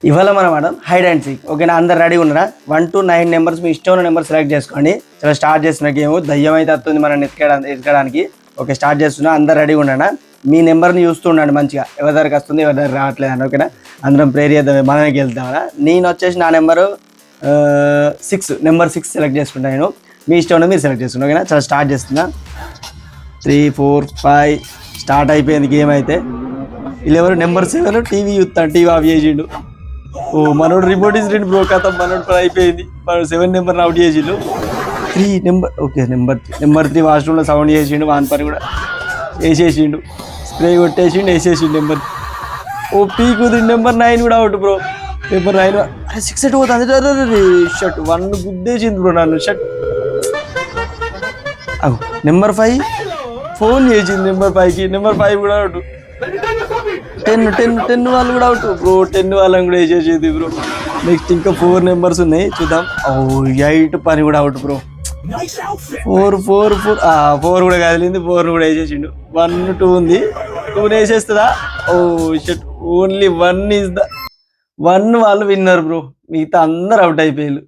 ఇవాళ మనం madam hide and seek ఓకేనా, అందరు రెడీ ఉన్నారా? 1 to 9 నెంబర్స్ మీ ఇష్టమైన నెంబర్ సెలెక్ట్ చేసుకోండి. చాలా స్టార్ట్ చేస్తున్న గేమ్. దయ్యం అయితే వస్తుంది మనం ఎత్తుకోవడానికి. ఓకే, స్టార్ట్ చేస్తున్నా. అందరు రెడీ ఉన్నాడా? మీ నెంబర్ని చూస్తుండండి మంచిగా, ఎవరి దగ్గరికి వస్తుంది ఎవరి దగ్గర రావట్లేదు అని. ఓకేనా, అందరం ప్రేర్ చేద్దాం, మనమే వెళ్తామన్నా. నేను వచ్చేసి నా నెంబరు 6 నెంబర్ 6 సెలెక్ట్ చేసుకుంటాను నేను. మీ ఇష్టం మీరు సెలెక్ట్ చేసుకుంటాను. ఓకేనా, చాలా స్టార్ట్ చేస్తున్నా. 3 4 5 స్టార్ట్ అయిపోయింది గేమ్ అయితే. వీళ్ళు ఎవరు? నెంబర్ 7 టీవీ చూస్తాను, టీవీ ఆఫ్ చేసిండు. ఓ మనోడు రిమోట్ ఇన్సిడెంట్ బ్రో, కథ మనోడు పని అయిపోయింది. మనోడు 7 నెంబర్ని అవుట్ చేసిండు. 3 నెంబర్ ఓకే, నెంబర్ 3 వాష్రూమ్లో సౌండ్ చేసిండు, వాన్ పని కూడా వేసేసిండు, స్ప్రే కొట్టేసిండు, వేసేసిండు నెంబర్. ఓ పీకుది. నెంబర్ 9 కూడా అవుట్ బ్రో. నెంబర్ 9 6 ఎట్ పోతుంది. షర్ట్ 1 గుద్దేసింది బ్రో నన్ను. షర్ట్ నెంబర్ 5 ఫోన్ చేసింది నెంబర్ 5కి. నెంబర్ 5 కూడా అవుట్. 10 వాళ్ళు కూడా అవుట్ బ్రో. 10 వాళ్ళని కూడా వేసేసేది బ్రో. నెక్స్ట్ ఇంకా 4 నెంబర్స్ ఉన్నాయి, చూద్దాం. 8 పని కూడా అవుట్ బ్రో. 4 కూడా కదిలింది. 4 కూడా వేసేసిండు. 1 2 ఉంది. 2 వేసేస్తుందా? ఓ షట్, ఓన్లీ 1 ఈజ్ ద 1 వాళ్ళు విన్నర్ బ్రో. మిగతా అందరు అవుట్ అయిపోయారు.